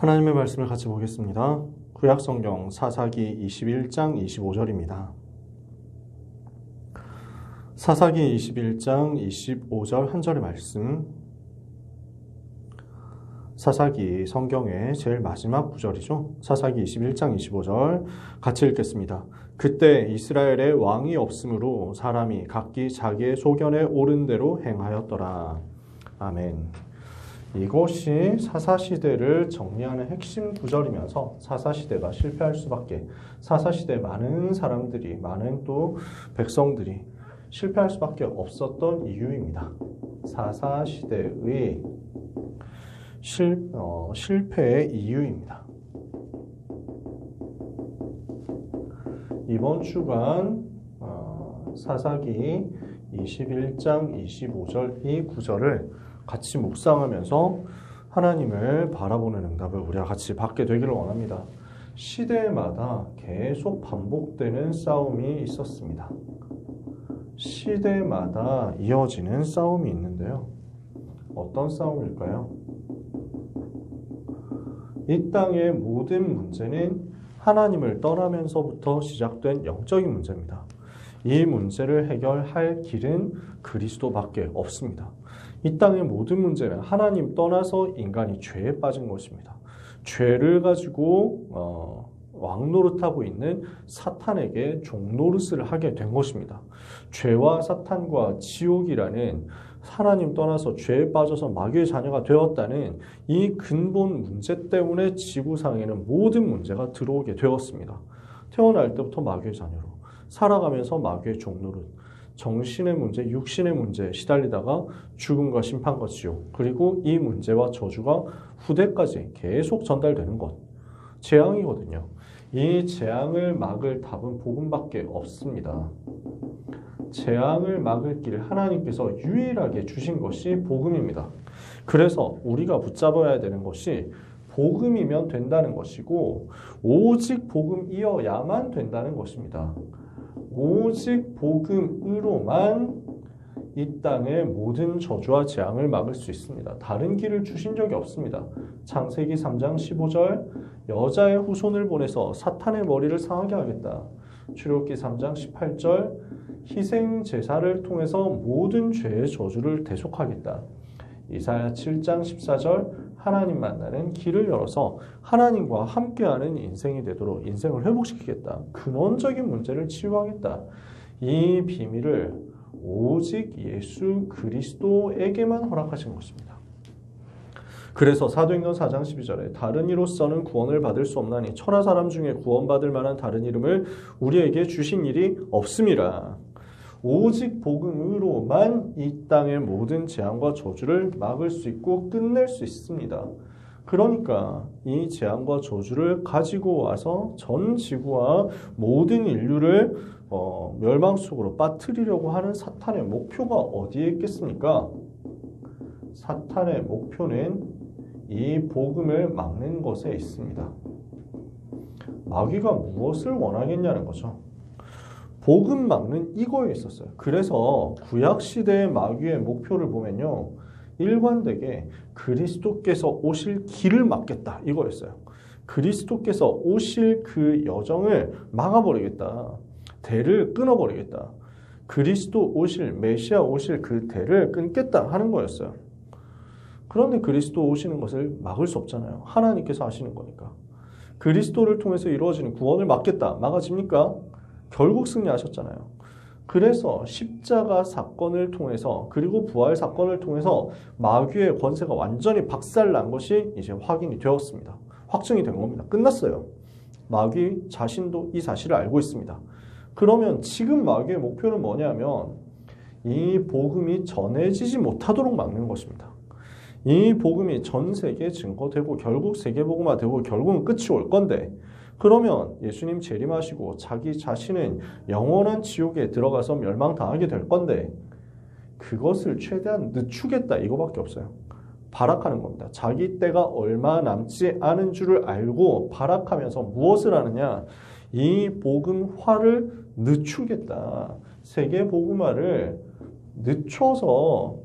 하나님의 말씀을 같이 보겠습니다. 구약성경 사사기 21장 25절입니다. 사사기 21장 25절 한 절의 말씀, 사사기 성경의 제일 마지막 구절이죠. 사사기 21장 25절 같이 읽겠습니다. 그때 이스라엘에 왕이 없으므로 사람이 각기 자기의 소견에 옳은 대로 행하였더라. 아멘. 이것이 사사시대를 정리하는 핵심 구절이면서 사사시대가 실패할 수밖에, 사사시대 많은 사람들이, 많은 또 백성들이 실패할 수밖에 없었던 이유입니다. 사사시대의 실패의 이유입니다. 이번 주간 사사기 21장 25절 이 구절을 같이 묵상하면서 하나님을 바라보는 응답을 우리가 같이 받게 되기를 원합니다. 시대마다 계속 반복되는 싸움이 있었습니다. 시대마다 이어지는 싸움이 있는데요. 어떤 싸움일까요? 이 땅의 모든 문제는 하나님을 떠나면서부터 시작된 영적인 문제입니다. 이 문제를 해결할 길은 그리스도밖에 없습니다. 이 땅의 모든 문제는 하나님 떠나서 인간이 죄에 빠진 것입니다. 죄를 가지고 왕노릇하고 있는 사탄에게 종노릇을 하게 된 것입니다. 죄와 사탄과 지옥이라는 하나님 떠나서 죄에 빠져서 마귀의 자녀가 되었다는 이 근본 문제 때문에 지구상에는 모든 문제가 들어오게 되었습니다. 태어날 때부터 마귀의 자녀로, 살아가면서 마귀의 종노릇, 정신의 문제, 육신의 문제에 시달리다가 죽음과 심판과 지옥, 그리고 이 문제와 저주가 후대까지 계속 전달되는 것, 재앙이거든요. 이 재앙을 막을 답은 복음밖에 없습니다. 재앙을 막을 길 하나님께서 유일하게 주신 것이 복음입니다. 그래서 우리가 붙잡아야 되는 것이 복음이면 된다는 것이고, 오직 복음이어야만 된다는 것입니다. 오직 복음으로만 이 땅의 모든 저주와 재앙을 막을 수 있습니다. 다른 길을 주신 적이 없습니다. 창세기 3장 15절 여자의 후손을 보내서 사탄의 머리를 상하게 하겠다. 출애굽기 3장 18절 희생 제사를 통해서 모든 죄의 저주를 대속하겠다. 이사야 7장 14절 하나님 만나는 길을 열어서 하나님과 함께하는 인생이 되도록 인생을 회복시키겠다. 근원적인 문제를 치유하겠다. 이 비밀을 오직 예수 그리스도에게만 허락하신 것입니다. 그래서 사도행전 4장 12절에 다른 이로서는 구원을 받을 수 없나니 천하 사람 중에 구원받을 만한 다른 이름을 우리에게 주신 일이 없음이라. 오직 복음으로만 이 땅의 모든 재앙과 저주를 막을 수 있고 끝낼 수 있습니다. 그러니까 이 재앙과 저주를 가지고 와서 전 지구와 모든 인류를 멸망 속으로 빠뜨리려고 하는 사탄의 목표가 어디에 있겠습니까? 사탄의 목표는 이 복음을 막는 것에 있습니다. 마귀가 무엇을 원하겠냐는 거죠. 복음 막는 이거에 있었어요. 그래서 구약시대의 마귀의 목표를 보면요, 일관되게 그리스도께서 오실 길을 막겠다 이거였어요. 그리스도께서 오실 그 여정을 막아버리겠다. 대를 끊어버리겠다. 그리스도 오실, 메시아 오실 그 대를 끊겠다 하는 거였어요. 그런데 그리스도 오시는 것을 막을 수 없잖아요. 하나님께서 하시는 거니까. 그리스도를 통해서 이루어지는 구원을 막겠다. 막아집니까? 결국 승리하셨잖아요. 그래서 십자가 사건을 통해서, 그리고 부활 사건을 통해서 마귀의 권세가 완전히 박살난 것이 이제 확인이 되었습니다. 확증이 된 겁니다. 끝났어요. 마귀 자신도 이 사실을 알고 있습니다. 그러면 지금 마귀의 목표는 뭐냐면 이 복음이 전해지지 못하도록 막는 것입니다. 이 복음이 전 세계에 증거되고 결국 세계복음화되고 결국은 끝이 올 건데, 그러면 예수님 재림하시고 자기 자신은 영원한 지옥에 들어가서 멸망당하게 될 건데, 그것을 최대한 늦추겠다 이거밖에 없어요. 발악하는 겁니다. 자기 때가 얼마 남지 않은 줄을 알고 발악하면서 무엇을 하느냐, 이 복음화를 늦추겠다. 세계복음화를 늦춰서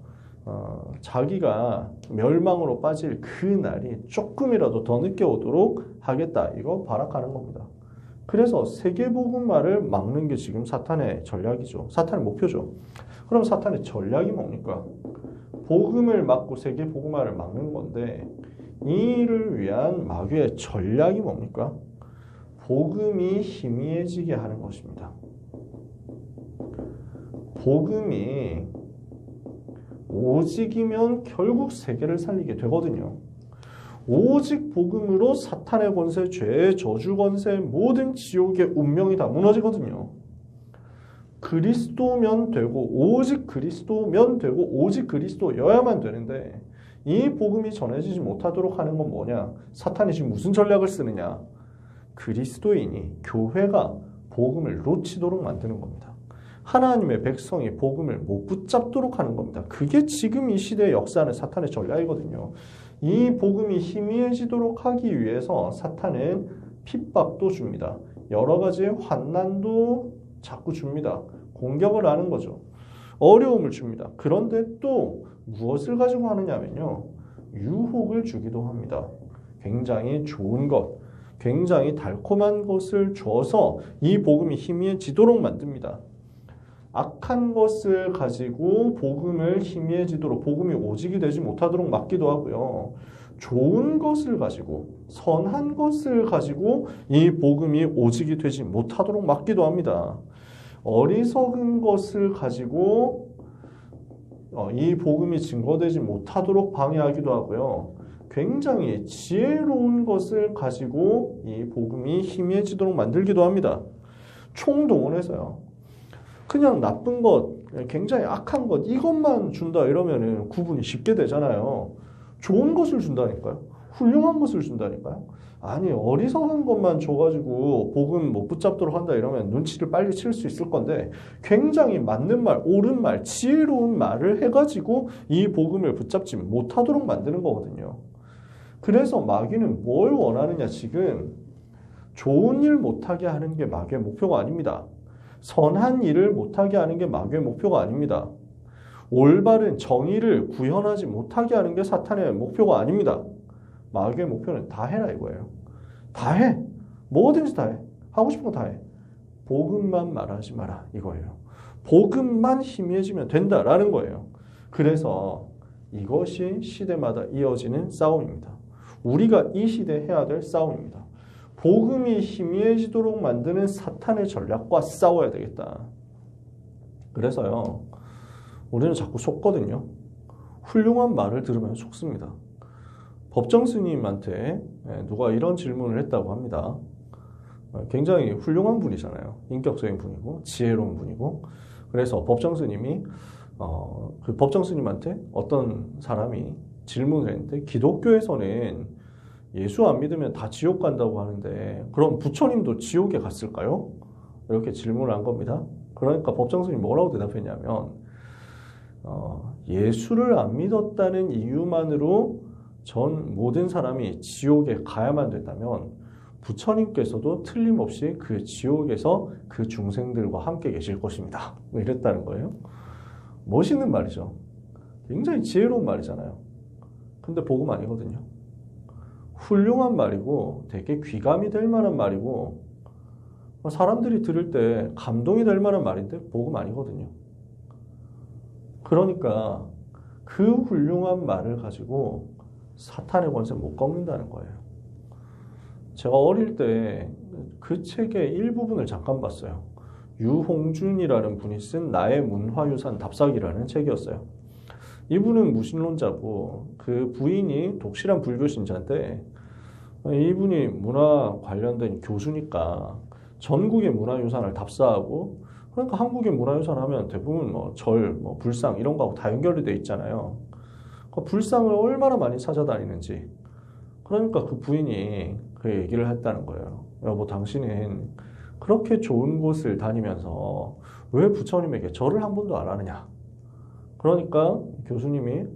자기가 멸망으로 빠질 그 날이 조금이라도 더 늦게 오도록 하겠다. 이거 발악하는 겁니다. 그래서 세계복음화를 막는 게 지금 사탄의 전략이죠. 사탄의 목표죠. 그럼 사탄의 전략이 뭡니까? 복음을 막고 세계복음화를 막는 건데 이를 위한 마귀의 전략이 뭡니까? 복음이 희미해지게 하는 것입니다. 복음이 오직이면 결국 세계를 살리게 되거든요. 오직 복음으로 사탄의 권세, 죄의 저주 권세, 모든 지옥의 운명이 다 무너지거든요. 그리스도면 되고 오직 그리스도면 되고 오직 그리스도여야만 되는데 이 복음이 전해지지 못하도록 하는 건 뭐냐? 사탄이 지금 무슨 전략을 쓰느냐? 그리스도인이 교회가 복음을 놓치도록 만드는 겁니다. 하나님의 백성이 복음을 못 붙잡도록 하는 겁니다. 그게 지금 이 시대의 역사하는 사탄의 전략이거든요. 이 복음이 희미해지도록 하기 위해서 사탄은 핍박도 줍니다. 여러 가지의 환난도 자꾸 줍니다. 공격을 하는 거죠. 어려움을 줍니다. 그런데 또 무엇을 가지고 하느냐면요. 유혹을 주기도 합니다. 굉장히 좋은 것, 굉장히 달콤한 것을 줘서 이 복음이 희미해지도록 만듭니다. 악한 것을 가지고 복음을 희미해지도록, 복음이 오직이 되지 못하도록 막기도 하고요. 좋은 것을 가지고, 선한 것을 가지고 이 복음이 오직이 되지 못하도록 막기도 합니다. 어리석은 것을 가지고 이 복음이 증거되지 못하도록 방해하기도 하고요. 굉장히 지혜로운 것을 가지고 이 복음이 희미해지도록 만들기도 합니다. 총동원해서요. 그냥 나쁜 것, 굉장히 악한 것 이것만 준다 이러면은 구분이 쉽게 되잖아요. 좋은 것을 준다니까요. 훌륭한 것을 준다니까요. 아니 어리석은 것만 줘가지고 복음 못 붙잡도록 한다 이러면 눈치를 빨리 챌 수 있을 건데 굉장히 맞는 말, 옳은 말, 지혜로운 말을 해가지고 이 복음을 붙잡지 못하도록 만드는 거거든요. 그래서 마귀는 뭘 원하느냐 지금 좋은 일 못하게 하는 게 마귀의 목표가 아닙니다. 선한 일을 못하게 하는 게 마귀의 목표가 아닙니다. 올바른 정의를 구현하지 못하게 하는 게 사탄의 목표가 아닙니다. 마귀의 목표는 다 해라 이거예요. 다 해. 뭐든지 다 해. 하고 싶은 거 다 해. 복음만 말하지 마라 이거예요. 복음만 희미해지면 된다라는 거예요. 그래서 이것이 시대마다 이어지는 싸움입니다. 우리가 이 시대에 해야 될 싸움입니다. 복음이 희미해지도록 만드는 사탄의 전략과 싸워야 되겠다. 그래서요. 우리는 자꾸 속거든요. 훌륭한 말을 들으면 속습니다. 법정 스님한테 누가 이런 질문을 했다고 합니다. 굉장히 훌륭한 분이잖아요. 인격적인 분이고 지혜로운 분이고 그래서 법정 스님이 그 법정 스님한테 어떤 사람이 질문을 했는데 기독교에서는 예수 안 믿으면 다 지옥 간다고 하는데 그럼 부처님도 지옥에 갔을까요? 이렇게 질문을 한 겁니다. 그러니까 법정 스님이 뭐라고 대답했냐면 예수를 안 믿었다는 이유만으로 전 모든 사람이 지옥에 가야만 된다면 부처님께서도 틀림없이 그 지옥에서 그 중생들과 함께 계실 것입니다. 이랬다는 거예요. 멋있는 말이죠. 굉장히 지혜로운 말이잖아요. 근데 복음 아니거든요. 훌륭한 말이고 되게 귀감이 될 만한 말이고 사람들이 들을 때 감동이 될 만한 말인데 복음 아니거든요. 그러니까 그 훌륭한 말을 가지고 사탄의 권세 못 꺾는다는 거예요. 제가 어릴 때 그 책의 일부분을 잠깐 봤어요. 유홍준이라는 분이 쓴 나의 문화유산 답사기라는 책이었어요. 이분은 무신론자고 그 부인이 독실한 불교 신자인데 이분이 문화 관련된 교수니까 전국의 문화유산을 답사하고 그러니까 한국의 문화유산 하면 대부분 절, 불상 이런 거하고 다 연결이 돼 있잖아요. 그 불상을 얼마나 많이 찾아다니는지 그러니까 그 부인이 그 얘기를 했다는 거예요. 여보 당신은 그렇게 좋은 곳을 다니면서 왜 부처님에게 절을 한 번도 안 하느냐. 그러니까 교수님이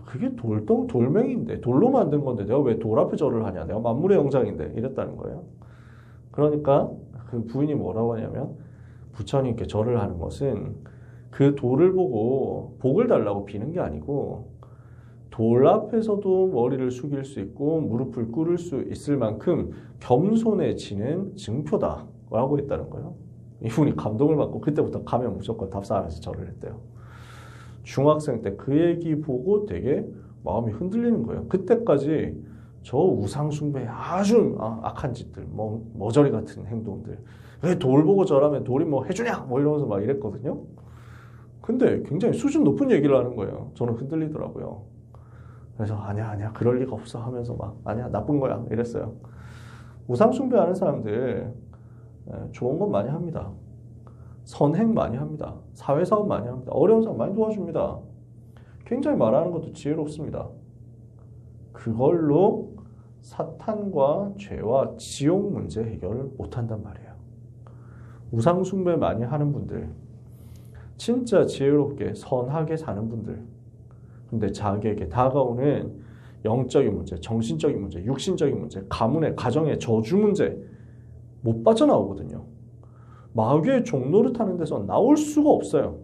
그게 돌멩인데 돌로 만든 건데 내가 왜 돌 앞에 절을 하냐. 내가 만물의 영장인데 이랬다는 거예요. 그러니까 그 부인이 뭐라고 하냐면 부처님께 절을 하는 것은 그 돌을 보고 복을 달라고 비는 게 아니고 돌 앞에서도 머리를 숙일 수 있고 무릎을 꿇을 수 있을 만큼 겸손해지는 증표다라고 했다는 거예요. 이분이 감동을 받고 그때부터 가면 무조건 답사하면서 절을 했대요. 중학생 때 그 얘기 보고 되게 마음이 흔들리는 거예요. 그때까지 저 우상숭배의 아주 악한 짓들, 머저리 같은 행동들, 왜 돌 보고 절하면 돌이 뭐 해주냐? 뭐 이러면서 막 이랬거든요. 근데 굉장히 수준 높은 얘기를 하는 거예요. 저는 흔들리더라고요. 그래서 아니야 그럴 리가 없어 하면서 막 아니야 나쁜 거야 이랬어요. 우상숭배하는 사람들 좋은 건 많이 합니다. 선행 많이 합니다. 사회사업 많이 합니다. 어려운 사람 많이 도와줍니다. 굉장히 말하는 것도 지혜롭습니다. 그걸로 사탄과 죄와 지옥 문제 해결을 못한단 말이에요. 우상숭배 많이 하는 분들, 진짜 지혜롭게 선하게 사는 분들, 근데 자기에게 다가오는 영적인 문제, 정신적인 문제, 육신적인 문제, 가문의 가정의 저주 문제 못 빠져나오거든요. 마귀의 종노릇 하는 데서 나올 수가 없어요.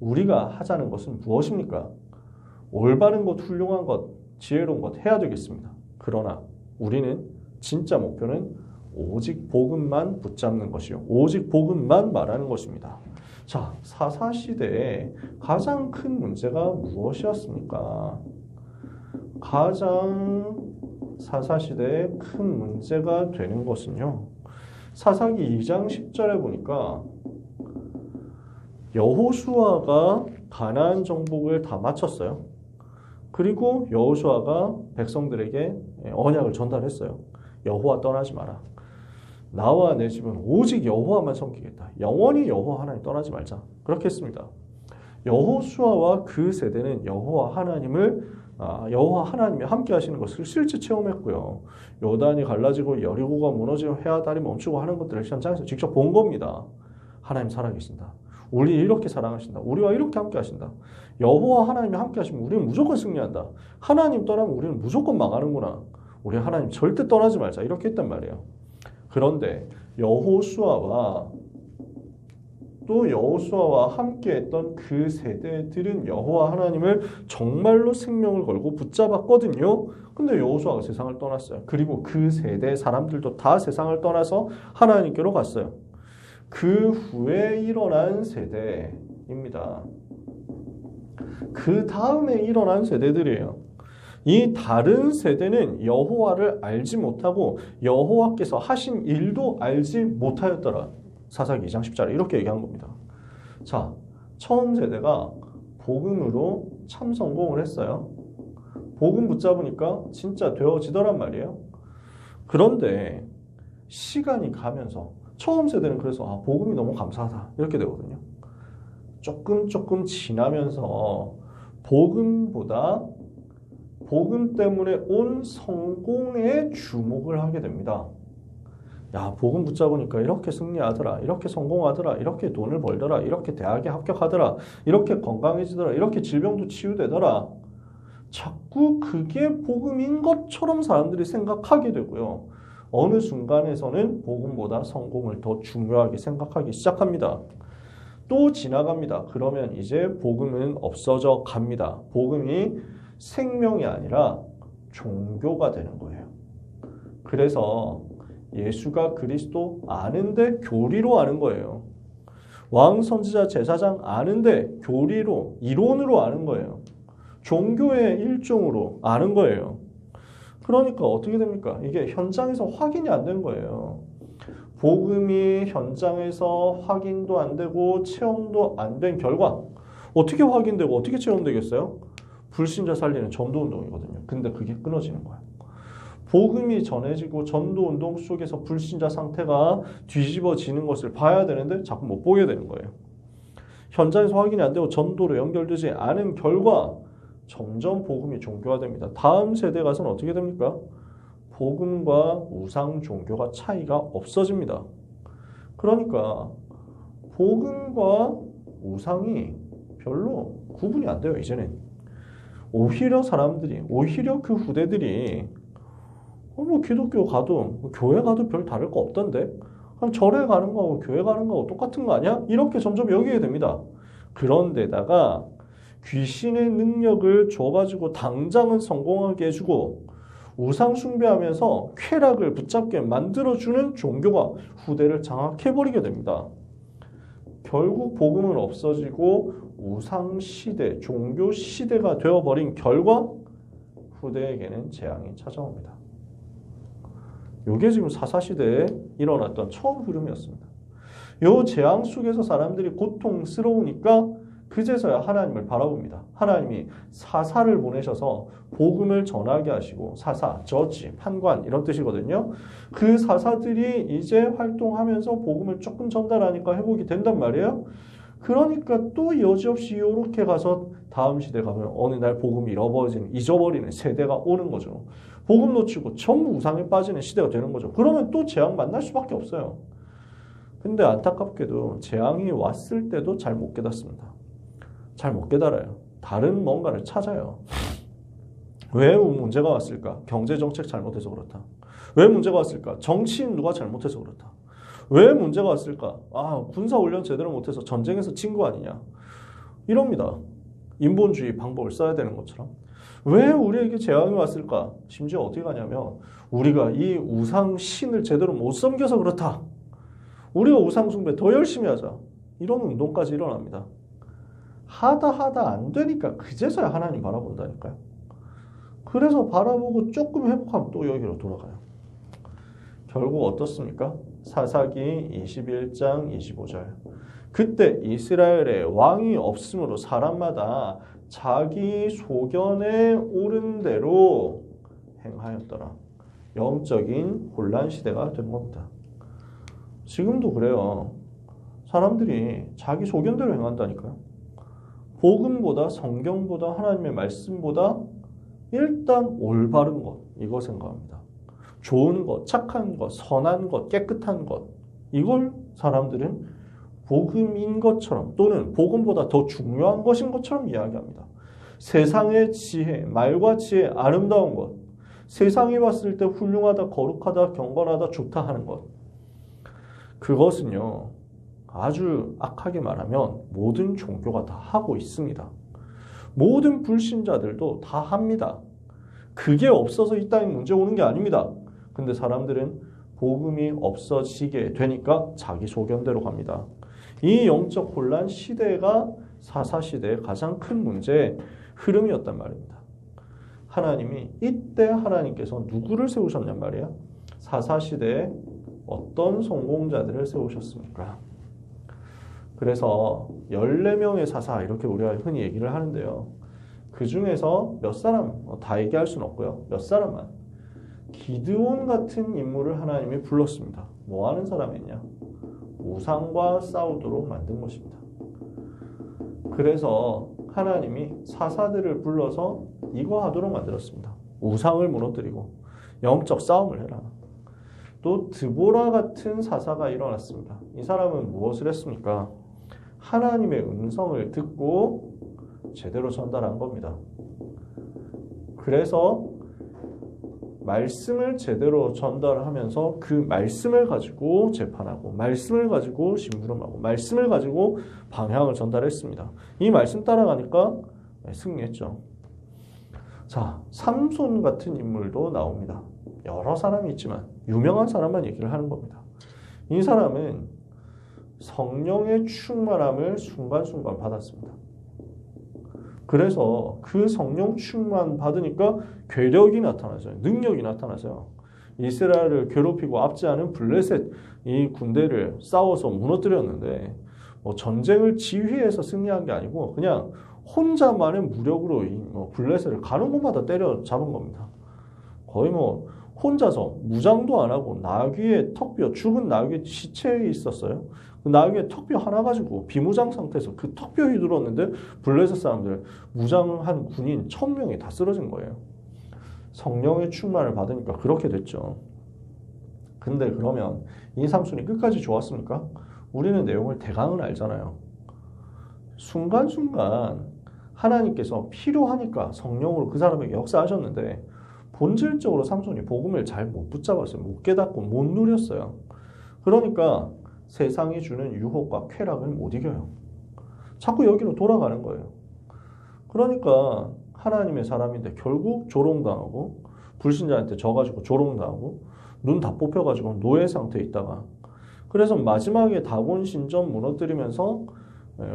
우리가 하자는 것은 무엇입니까? 올바른 것, 훌륭한 것, 지혜로운 것 해야 되겠습니다. 그러나 우리는 진짜 목표는 오직 복음만 붙잡는 것이요. 오직 복음만 말하는 것입니다. 자, 사사시대에 가장 큰 문제가 무엇이었습니까? 가장 사사시대에 큰 문제가 되는 것은요. 사사기 2장 10절에 보니까 여호수아가 가나안 정복을 다 마쳤어요. 그리고 여호수아가 백성들에게 언약을 전달했어요. 여호와 떠나지 마라. 나와 내 집은 오직 여호와만 섬기겠다. 영원히 여호와 하나님 떠나지 말자. 그렇게 했습니다. 여호수아와 그 세대는 여호와 하나님이 함께 하시는 것을 실제 체험했고요. 요단이 갈라지고 여리고가 무너지고 해와 달이 멈추고 하는 것들을 현장에서 직접 본 겁니다. 하나님 살아계신다. 우리 이렇게 사랑하신다. 우리와 이렇게 함께 하신다. 여호와 하나님이 함께 하시면 우리는 무조건 승리한다. 하나님 떠나면 우리는 무조건 망하는구나. 우리 하나님 절대 떠나지 말자. 이렇게 했단 말이에요. 그런데 여호수아와 함께 했던 그 세대들은 여호와 하나님을 정말로 생명을 걸고 붙잡았거든요. 근데 여호수아가 세상을 떠났어요. 그리고 그 세대 사람들도 다 세상을 떠나서 하나님께로 갔어요. 그 후에 일어난 세대입니다. 그 다음에 일어난 세대들이에요. 이 다른 세대는 여호와를 알지 못하고 여호와께서 하신 일도 알지 못하였더라. 사사기 2장 10절에 이렇게 얘기한 겁니다. 자, 처음 세대가 복음으로 참 성공을 했어요. 복음 붙잡으니까 진짜 되어지더란 말이에요. 그런데 시간이 가면서 처음 세대는 그래서 복음이 너무 감사하다 이렇게 되거든요. 조금 지나면서 복음보다 복음 때문에 온 성공에 주목을 하게 됩니다. 야, 복음 붙잡으니까 이렇게 승리하더라, 이렇게 성공하더라, 이렇게 돈을 벌더라, 이렇게 대학에 합격하더라, 이렇게 건강해지더라, 이렇게 질병도 치유되더라. 자꾸 그게 복음인 것처럼 사람들이 생각하게 되고요. 어느 순간에서는 복음보다 성공을 더 중요하게 생각하기 시작합니다. 또 지나갑니다. 그러면 이제 복음은 없어져 갑니다. 복음이 생명이 아니라 종교가 되는 거예요. 그래서 예수가 그리스도 아는데 교리로 아는 거예요. 왕, 선지자, 제사장 아는데 교리로, 이론으로 아는 거예요. 종교의 일종으로 아는 거예요. 그러니까 어떻게 됩니까? 이게 현장에서 확인이 안 된 거예요. 복음이 현장에서 확인도 안 되고 체험도 안 된 결과 어떻게 확인되고 어떻게 체험되겠어요? 불신자 살리는 전도운동이거든요. 근데 그게 끊어지는 거예요. 복음이 전해지고 전도운동 속에서 불신자 상태가 뒤집어지는 것을 봐야 되는데 자꾸 못 보게 되는 거예요. 현장에서 확인이 안 되고 전도로 연결되지 않은 결과 점점 복음이 종교화됩니다. 다음 세대 가서는 어떻게 됩니까? 복음과 우상 종교가 차이가 없어집니다. 그러니까 복음과 우상이 별로 구분이 안 돼요, 이제는. 오히려 그 후대들이 뭐 기독교 가도 교회 가도 별 다를 거 없던데 그냥 절에 가는 거하고 교회 가는 거하고 똑같은 거 아니야? 이렇게 점점 여기게 됩니다. 그런데다가 귀신의 능력을 줘가지고 당장은 성공하게 해주고 우상 숭배하면서 쾌락을 붙잡게 만들어주는 종교가 후대를 장악해버리게 됩니다. 결국 복음은 없어지고 우상 시대, 종교 시대가 되어버린 결과 후대에게는 재앙이 찾아옵니다. 이게 지금 사사시대에 일어났던 처음 흐름이었습니다. 이 재앙 속에서 사람들이 고통스러우니까 그제서야 하나님을 바라봅니다. 하나님이 사사를 보내셔서 복음을 전하게 하시고, 사사, 저지, 판관 이런 뜻이거든요. 그 사사들이 이제 활동하면서 복음을 조금 전달하니까 회복이 된단 말이에요. 그러니까 또 여지없이 이렇게 가서 다음 시대 가면 어느 날 복음이 잊어버리는 세대가 오는 거죠. 복음 놓치고 전부 우상에 빠지는 시대가 되는 거죠. 그러면 또 재앙 만날 수밖에 없어요. 근데 안타깝게도 재앙이 왔을 때도 잘 못 깨닫습니다. 잘 못 깨달아요. 다른 뭔가를 찾아요. 왜 문제가 왔을까? 경제정책 잘못해서 그렇다. 왜 문제가 왔을까? 정치인 누가 잘못해서 그렇다. 왜 문제가 왔을까? 군사훈련 제대로 못해서 전쟁에서 진 거 아니냐. 이럽니다. 인본주의 방법을 써야 되는 것처럼. 왜 우리에게 재앙이 왔을까? 심지어 어떻게 가냐면 우리가 이 우상신을 제대로 못 섬겨서 그렇다. 우리가 우상숭배 더 열심히 하자. 이런 운동까지 일어납니다. 하다 안 되니까 그제서야 하나님 바라본다니까요. 그래서 바라보고 조금 회복하면 또 여기로 돌아가요. 결국 어떻습니까? 사사기 21장 25절. 그때 이스라엘에 왕이 없으므로 사람마다 자기 소견에 오른 대로 행하였더라. 영적인 혼란 시대가 된 겁니다. 지금도 그래요. 사람들이 자기 소견대로 행한다니까요. 복음보다 성경보다 하나님의 말씀보다 일단 올바른 것, 이거 생각합니다. 좋은 것, 착한 것, 선한 것, 깨끗한 것, 이걸 사람들은 복음인 것처럼 또는 복음보다 더 중요한 것인 것처럼 이야기합니다. 세상의 지혜, 말과 지혜, 아름다운 것, 세상이 봤을 때 훌륭하다, 거룩하다, 경건하다, 좋다 하는 것, 그것은요 아주 악하게 말하면 모든 종교가 다 하고 있습니다. 모든 불신자들도 다 합니다. 그게 없어서 이 땅에 문제 오는 게 아닙니다. 근데 사람들은 복음이 없어지게 되니까 자기 소견대로 갑니다. 이 영적 혼란 시대가 사사시대의 가장 큰 문제의 흐름이었단 말입니다. 하나님이 이때 하나님께서 누구를 세우셨냔 말이에요. 사사시대에 어떤 성공자들을 세우셨습니까? 그래서 14명의 사사 이렇게 우리가 흔히 얘기를 하는데요. 그 중에서 몇 사람, 다 얘기할 수는 없고요. 몇 사람만. 기드온 같은 인물을 하나님이 불렀습니다. 뭐 하는 사람이냐? 우상과 싸우도록 만든 것입니다. 그래서 하나님이 사사들을 불러서 이거 하도록 만들었습니다. 우상을 무너뜨리고 영적 싸움을 해라. 또 드보라 같은 사사가 일어났습니다. 이 사람은 무엇을 했습니까? 하나님의 음성을 듣고 제대로 전달한 겁니다. 그래서 말씀을 제대로 전달하면서 그 말씀을 가지고 재판하고 말씀을 가지고 심부름하고 말씀을 가지고 방향을 전달했습니다. 이 말씀 따라가니까 승리했죠. 자, 삼손 같은 인물도 나옵니다. 여러 사람이 있지만 유명한 사람만 얘기를 하는 겁니다. 이 사람은 성령의 충만함을 순간순간 받았습니다. 그래서 그 성령 충만 받으니까 괴력이 나타나서요. 능력이 나타나서요. 이스라엘을 괴롭히고 압제하는 블레셋 이 군대를 싸워서 무너뜨렸는데 전쟁을 지휘해서 승리한 게 아니고 그냥 혼자만의 무력으로 블레셋을 가는 곳마다 때려 잡은 겁니다. 거의 혼자서 무장도 안 하고 나귀의 턱뼈, 죽은 나귀의 시체에 있었어요. 그 나귀의 턱뼈 하나 가지고 비무장 상태에서 그 턱뼈 휘둘렀는데 블레셋 사람들 무장한 군인 1000명이 다 쓰러진 거예요. 성령의 충만을 받으니까 그렇게 됐죠. 근데 그러면 이 삼손이 끝까지 좋았습니까? 우리는 내용을 대강은 알잖아요. 순간순간 하나님께서 필요하니까 성령으로 그 사람에게 역사하셨는데 본질적으로 삼손이 복음을 잘 못 붙잡았어요. 못 깨닫고 못 누렸어요. 그러니까 세상이 주는 유혹과 쾌락을 못 이겨요. 자꾸 여기로 돌아가는 거예요. 그러니까 하나님의 사람인데 결국 조롱당하고 불신자한테 져가지고 조롱당하고 눈 다 뽑혀가지고 노예 상태에 있다가 그래서 마지막에 다곤 신전 무너뜨리면서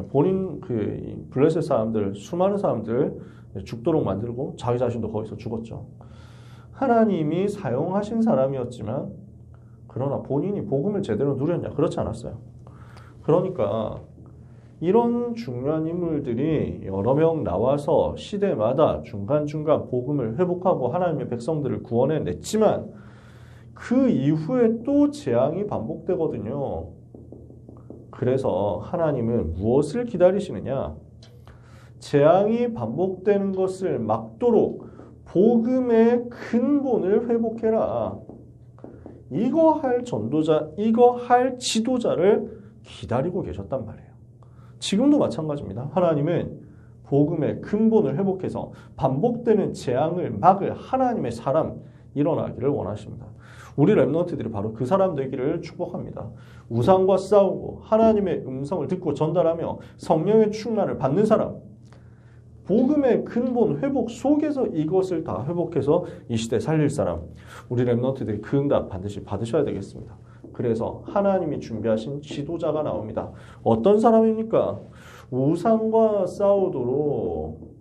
본인 그 블레셋 사람들 수많은 사람들 죽도록 만들고 자기 자신도 거기서 죽었죠. 하나님이 사용하신 사람이었지만 그러나 본인이 복음을 제대로 누렸냐? 그렇지 않았어요. 그러니까 이런 중요한 인물들이 여러 명 나와서 시대마다 중간중간 복음을 회복하고 하나님의 백성들을 구원해냈지만 그 이후에 또 재앙이 반복되거든요. 그래서 하나님은 무엇을 기다리시느냐? 재앙이 반복되는 것을 막도록 복음의 근본을 회복해라. 이거 할 전도자, 이거 할 지도자를 기다리고 계셨단 말이에요. 지금도 마찬가지입니다. 하나님은 복음의 근본을 회복해서 반복되는 재앙을 막을 하나님의 사람 일어나기를 원하십니다. 우리 렘넌트들이 바로 그 사람 되기를 축복합니다. 우상과 싸우고 하나님의 음성을 듣고 전달하며 성령의 충만을 받는 사람, 복음의 근본 회복 속에서 이것을 다 회복해서 이 시대 살릴 사람, 우리 렘넌트들이 그 응답 반드시 받으셔야 되겠습니다. 그래서 하나님이 준비하신 지도자가 나옵니다. 어떤 사람입니까? 우상과 싸우도록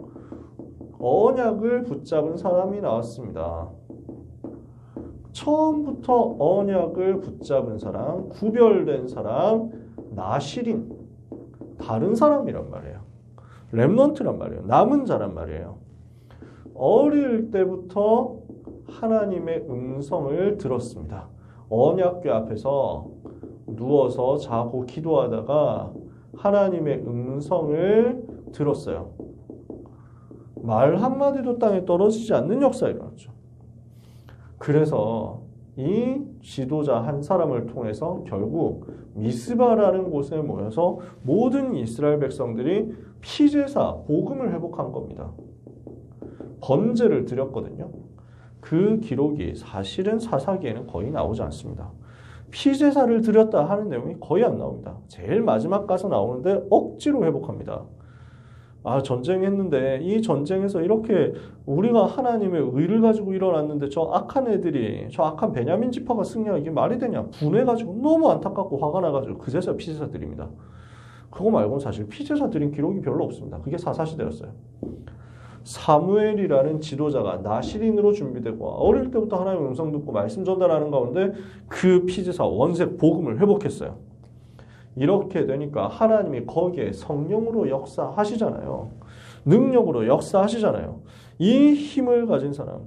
언약을 붙잡은 사람이 나왔습니다. 처음부터 언약을 붙잡은 사람, 구별된 사람, 나실인, 다른 사람이란 말이에요. 렘넌트란 말이에요. 남은 자란 말이에요. 어릴 때부터 하나님의 음성을 들었습니다. 언약궤 앞에서 누워서 자고 기도하다가 하나님의 음성을 들었어요. 말 한마디도 땅에 떨어지지 않는 역사가 일어났죠. 그래서 이 지도자 한 사람을 통해서 결국 미스바라는 곳에 모여서 모든 이스라엘 백성들이 피제사, 복음을 회복한 겁니다. 번제를 드렸거든요. 그 기록이 사실은 사사기에는 거의 나오지 않습니다. 피제사를 드렸다 하는 내용이 거의 안 나옵니다. 제일 마지막 가서 나오는데 억지로 회복합니다. 아, 전쟁했는데 이 전쟁에서 이렇게 우리가 하나님의 의를 가지고 일어났는데 저 악한 애들이, 저 악한 베냐민 지파가 승리하기 이게 말이 되냐? 분해가지고 너무 안타깝고 화가 나가지고 그제서야 피제사 드립니다. 그거 말고는 사실 피제사 드린 기록이 별로 없습니다. 그게 사사시대였어요. 사무엘이라는 지도자가 나실인으로 준비되고 어릴 때부터 하나님의 음성 듣고 말씀 전달하는 가운데 그 피제사 원색 복음을 회복했어요. 이렇게 되니까 하나님이 거기에 성령으로 역사하시잖아요. 능력으로 역사하시잖아요. 이 힘을 가진 사람,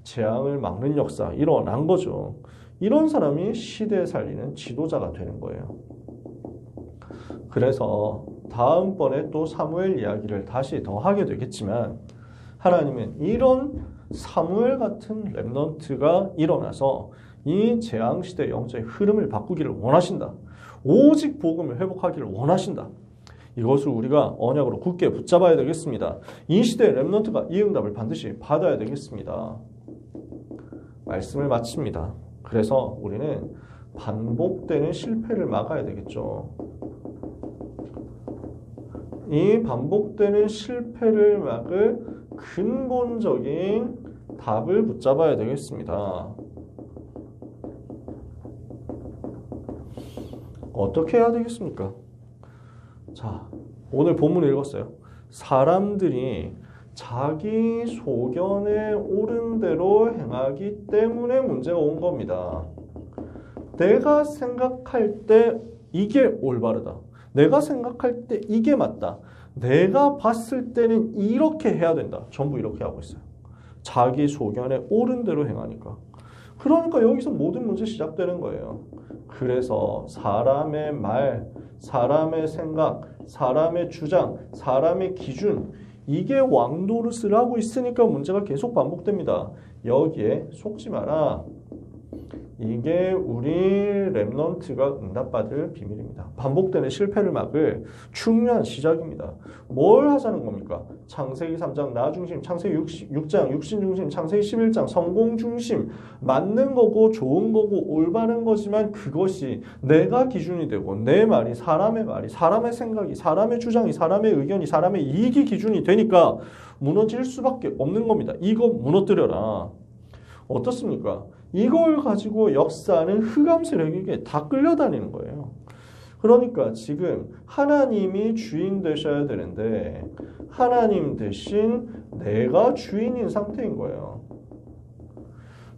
재앙을 막는 역사 일어난 거죠. 이런 사람이 시대 살리는 지도자가 되는 거예요. 그래서 다음번에 또 사무엘 이야기를 다시 더 하게 되겠지만 하나님은 이런 사무엘 같은 렘넌트가 일어나서 이 재앙시대 영적의 흐름을 바꾸기를 원하신다. 오직 복음을 회복하기를 원하신다. 이것을 우리가 언약으로 굳게 붙잡아야 되겠습니다. 이 시대의 렘넌트가 이 응답을 반드시 받아야 되겠습니다. 말씀을 마칩니다. 그래서 우리는 반복되는 실패를 막아야 되겠죠. 이 반복되는 실패를 막을 근본적인 답을 붙잡아야 되겠습니다. 어떻게 해야 되겠습니까? 자, 오늘 본문 읽었어요. 사람들이 자기 소견에 옳은 대로 행하기 때문에 문제가 온 겁니다. 내가 생각할 때 이게 올바르다. 내가 생각할 때 이게 맞다. 내가 봤을 때는 이렇게 해야 된다. 전부 이렇게 하고 있어요. 자기 소견에 옳은 대로 행하니까. 그러니까 여기서 모든 문제 시작되는 거예요. 그래서 사람의 말, 사람의 생각, 사람의 주장, 사람의 기준 이게 왕노릇을 하고 있으니까 문제가 계속 반복됩니다. 여기에 속지 마라. 이게 우리 렘넌트가 응답받을 비밀입니다. 반복되는 실패를 막을 중요한 시작입니다. 뭘 하자는 겁니까? 창세기 3장 나 중심, 창세기 6장 육신 중심, 창세기 11장 성공 중심, 맞는 거고 좋은 거고 올바른 거지만 그것이 내가 기준이 되고 내 말이, 사람의 생각이, 사람의 주장이, 사람의 의견이, 사람의 이익이 기준이 되니까 무너질 수밖에 없는 겁니다. 이거 무너뜨려라. 어떻습니까? 이걸 가지고 역사는 흑암 세력에게 다 끌려다니는 거예요. 그러니까 지금 하나님이 주인 되셔야 되는데 하나님 대신 내가 주인인 상태인 거예요.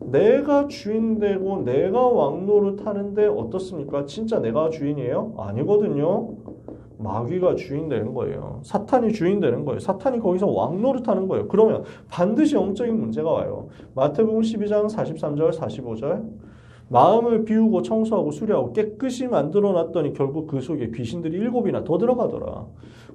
내가 주인 되고 내가 왕노릇 하는데 어떻습니까? 진짜 내가 주인이에요? 아니거든요. 마귀가 주인 되는 거예요. 사탄이 주인 되는 거예요. 사탄이 거기서 왕노릇 하는 거예요. 그러면 반드시 영적인 문제가 와요. 마태복음 12장 43절 45절 마음을 비우고 청소하고 수리하고 깨끗이 만들어 놨더니 결국 그 속에 귀신들이 7이나 더 들어가더라.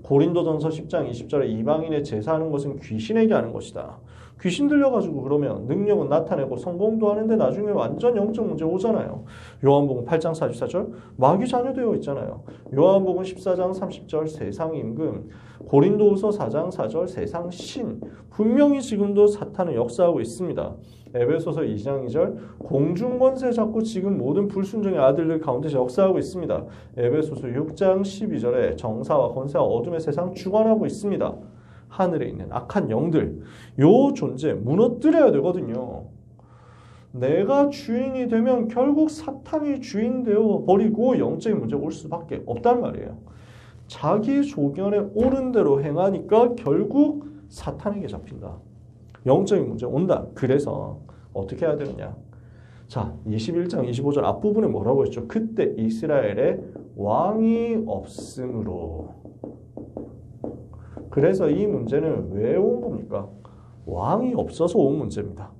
고린도전서 10장 20절에 이방인의 제사하는 것은 귀신에게 하는 것이다. 귀신 들려가지고 그러면 능력은 나타내고 성공도 하는데 나중에 완전 영적 문제 오잖아요. 요한복음 8장 44절 마귀 자녀되어 있잖아요. 요한복음 14장 30절 세상 임금, 고린도후서 4장 4절 세상 신, 분명히 지금도 사탄은 역사하고 있습니다. 에베소서 2장 2절 공중권세 잡고 지금 모든 불순종의 아들들 가운데 역사하고 있습니다. 에베소서 6장 12절에 정사와 권세와 어둠의 세상 주관하고 있습니다. 하늘에 있는 악한 영들, 요 존재 무너뜨려야 되거든요. 내가 주인이 되면 결국 사탄이 주인 되어 버리고 영적인 문제가 올 수밖에 없단 말이에요. 자기 소견에 옳은 대로 행하니까 결국 사탄에게 잡힌다. 영적인 문제 온다. 그래서 어떻게 해야 되느냐. 자, 21장 25절 앞부분에 뭐라고 했죠? 그때 이스라엘에 왕이 없으므로. 그래서 이 문제는 왜 온 겁니까? 왕이 없어서 온 문제입니다.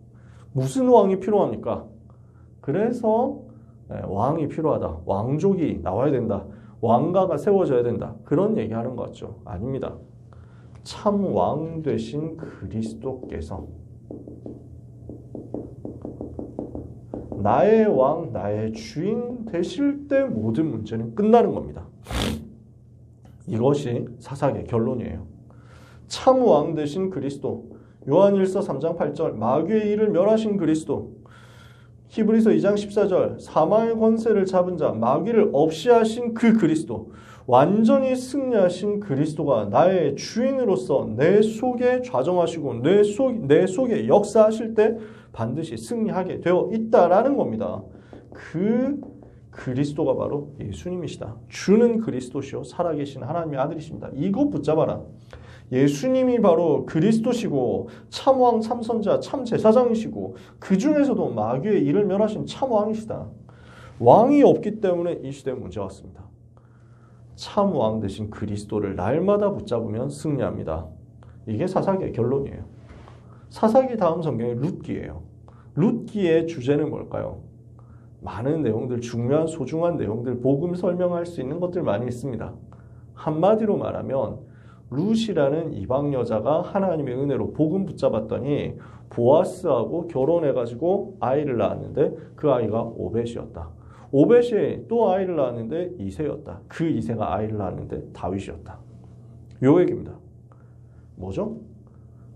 무슨 왕이 필요합니까? 그래서 왕이 필요하다. 왕족이 나와야 된다. 왕가가 세워져야 된다. 그런 얘기하는 것 같죠? 아닙니다. 참 왕 되신 그리스도께서 나의 왕, 나의 주인 되실 때 모든 문제는 끝나는 겁니다. 이것이 사사기의 결론이에요. 참 왕 되신 그리스도, 요한일서 3장 8절 마귀의 일을 멸하신 그리스도, 히브리서 2장 14절 사망의 권세를 잡은 자, 마귀를 없이 하신 그 그리스도, 완전히 승리하신 그리스도가 나의 주인으로서 내 속에 좌정하시고 내 속에 역사하실 때 반드시 승리하게 되어 있다라는 겁니다. 그 그리스도가 바로 예수님이시다. 주는 그리스도시요 살아계신 하나님의 아들이십니다. 이거 붙잡아라. 예수님이 바로 그리스도시고 참왕, 참선자, 참제사장이시고 그 중에서도 마귀의 일을 멸하신 참왕이시다. 왕이 없기 때문에 이 시대에 문제가 왔습니다. 참왕 되신 그리스도를 날마다 붙잡으면 승리합니다. 이게 사사기의 결론이에요. 사사기 다음 성경이 룻기예요. 룻기의 주제는 뭘까요? 많은 내용들, 중요한 소중한 내용들, 복음 설명할 수 있는 것들 많이 있습니다. 한마디로 말하면 룻이라는 이방 여자가 하나님의 은혜로 복음 붙잡았더니 보아스하고 결혼해가지고 아이를 낳았는데 그 아이가 오벳이었다. 오벳이 또 아이를 낳았는데 이새였다. 그 이새가 아이를 낳았는데 다윗이었다. 요 얘기입니다. 뭐죠?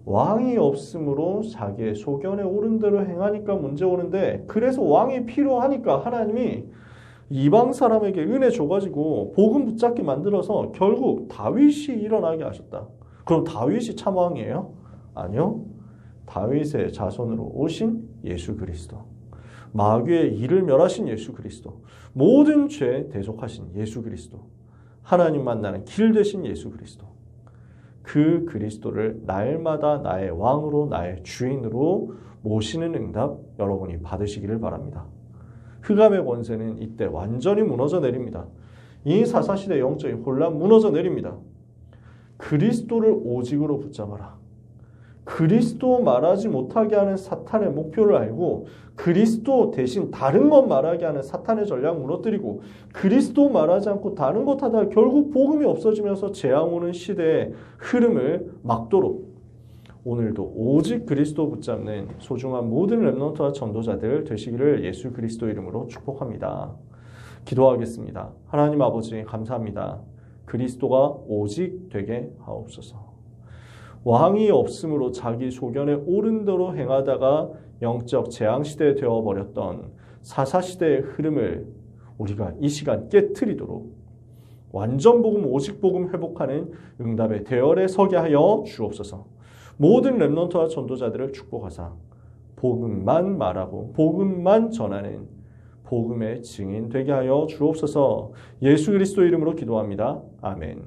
왕이 없으므로 자기의 소견에 옳은 대로 행하니까 문제 오는데, 그래서 왕이 필요하니까 하나님이 이방 사람에게 은혜 줘가지고 복음 붙잡게 만들어서 결국 다윗이 일어나게 하셨다. 그럼 다윗이 참 왕이에요? 아니요. 다윗의 자손으로 오신 예수 그리스도, 마귀의 일을 멸하신 예수 그리스도, 모든 죄 대속하신 예수 그리스도, 하나님 만나는 길 되신 예수 그리스도, 그 그리스도를 날마다 나의 왕으로, 나의 주인으로 모시는 응답 여러분이 받으시기를 바랍니다. 흑암의 권세는 이때 완전히 무너져 내립니다. 이 사사시대 영적인 혼란 무너져 내립니다. 그리스도를 오직으로 붙잡아라. 그리스도 말하지 못하게 하는 사탄의 목표를 알고 그리스도 대신 다른 것 말하게 하는 사탄의 전략 무너뜨리고, 그리스도 말하지 않고 다른 것 하다가 결국 복음이 없어지면서 재앙 오는 시대의 흐름을 막도록 오늘도 오직 그리스도 붙잡는 소중한 모든 렘넌트와 전도자들 되시기를 예수 그리스도 이름으로 축복합니다. 기도하겠습니다. 하나님 아버지 감사합니다. 그리스도가 오직 되게 하옵소서. 왕이 없으므로 자기 소견에 옳은 대로 행하다가 영적 재앙시대에 되어버렸던 사사시대의 흐름을 우리가 이 시간 깨트리도록 완전 복음, 오직 복음 회복하는 응답의 대열에 서게 하여 주옵소서. 모든 렘넌트와 전도자들을 축복하사 복음만 말하고 복음만 전하는 복음의 증인 되게 하여 주옵소서. 예수 그리스도 이름으로 기도합니다. 아멘.